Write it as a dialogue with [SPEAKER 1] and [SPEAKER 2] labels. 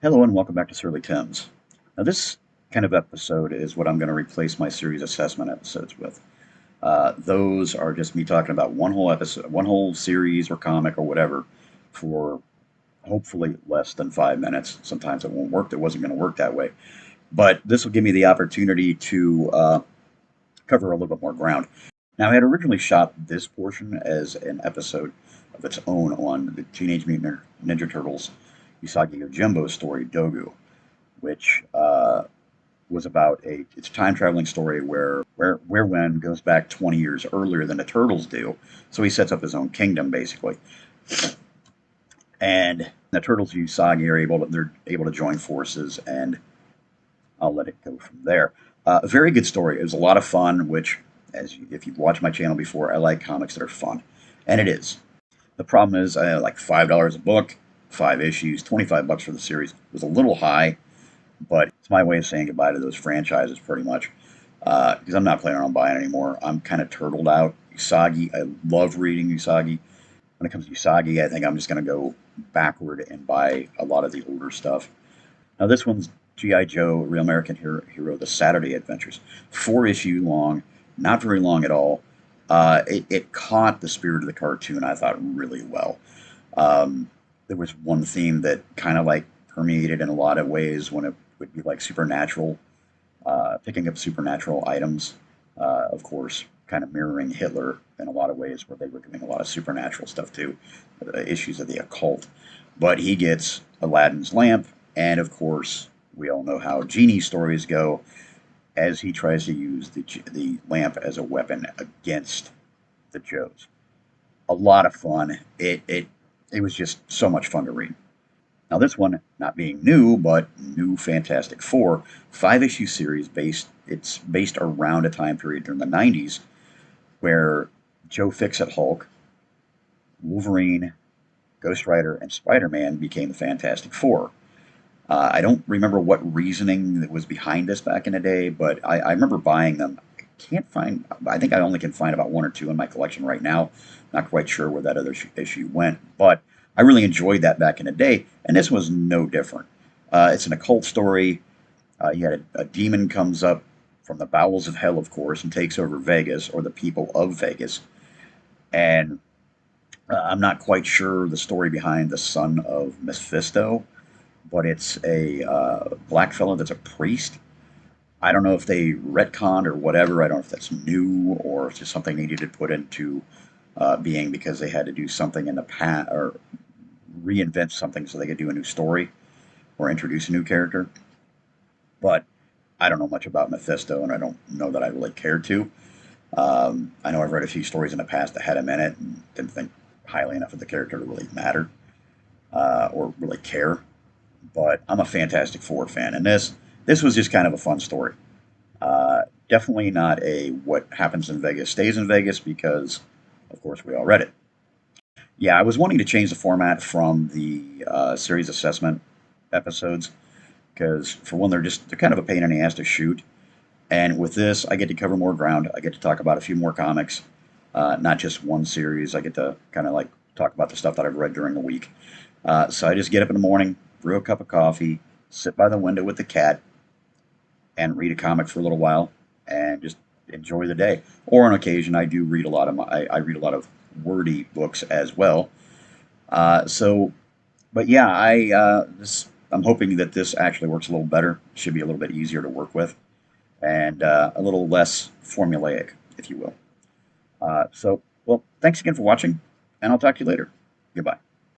[SPEAKER 1] Hello and welcome back to Surly Tim's. Now, this kind of episode is what I'm going to replace my series assessment episodes with. Those are just me talking about one whole episode, one whole series or comic or whatever for hopefully less than 5 minutes. Sometimes it won't work. It wasn't going to work that way. But this will give me the opportunity to cover a little bit more ground. Now, I had originally shot this portion as an episode of its own on the Teenage Mutant Ninja Turtles Usagi Yojimbo story, Dogu, which was about it's a time traveling story where Wen goes back 20 years earlier than the Turtles do, so he sets up his own kingdom basically, and the Turtles and Usagi they're able to join forces, and I'll let it go from there. A very good story. It was a lot of fun, which if you've watched my channel before, I like comics that are fun, and it is. The problem is, like $5 a book, 5 issues, $25 for the series was a little high, but it's my way of saying goodbye to those franchises pretty much. Because I'm not planning on buying anymore. I'm kind of turtled out. Usagi, I love reading Usagi. When it comes to Usagi, I think I'm just going to go backward and buy a lot of the older stuff. Now, this one's G.I. Joe, Real American Hero, The Saturday Adventures. 4 issue long, not very long at all. It caught the spirit of the cartoon, I thought, really well. There was one theme that kind of like permeated in a lot of ways when it would be like supernatural, picking up supernatural items, of course, kind of mirroring Hitler in a lot of ways where they were doing a lot of supernatural stuff too, issues of the occult. But he gets Aladdin's lamp, and of course, we all know how Genie stories go as he tries to use the lamp as a weapon against the Joes. A lot of fun. It was just so much fun to read. Now, this one, not being new, but new Fantastic Four, 5 issue series it's based around a time period during the 90s where Joe Fixit Hulk, Wolverine, Ghost Rider, and Spider Man became the Fantastic Four. I don't remember what reasoning that was behind this back in the day, but I remember buying them. I think I only can find about one or two in my collection right now. Not quite sure where that other issue went, but I really enjoyed that back in the day, and this was no different. It's an occult story. You had a demon comes up from the bowels of hell, of course, and takes over Vegas, or the people of Vegas. And I'm not quite sure the story behind the son of Mephisto, but it's a black fellow that's a priest. I don't know if they retconned or whatever. I don't know if that's new or if it's just something they needed to put into being because they had to do something in the past or reinvent something so they could do a new story or introduce a new character. But I don't know much about Mephisto, and I don't know that I really cared to. I know I've read a few stories in the past that had him in it and didn't think highly enough of the character to really matter or really care. But I'm a Fantastic Four fan, and this was just kind of a fun story. Definitely not a what happens in Vegas stays in Vegas because, of course, we all read it. Yeah, I was wanting to change the format from the series assessment episodes because, for one, they're kind of a pain in the ass to shoot, and with this, I get to cover more ground. I get to talk about a few more comics, not just one series. I get to kind of like talk about the stuff that I've read during the week. So I just get up in the morning, brew a cup of coffee, sit by the window with the cat, and read a comic for a little while, and just enjoy the day. Or on occasion, I do read a lot of I read a lot of wordy books as well. So, but yeah, I'm hoping that this actually works a little better. Should be a little bit easier to work with, and a little less formulaic, if you will. Well, thanks again for watching, and I'll talk to you later. Goodbye.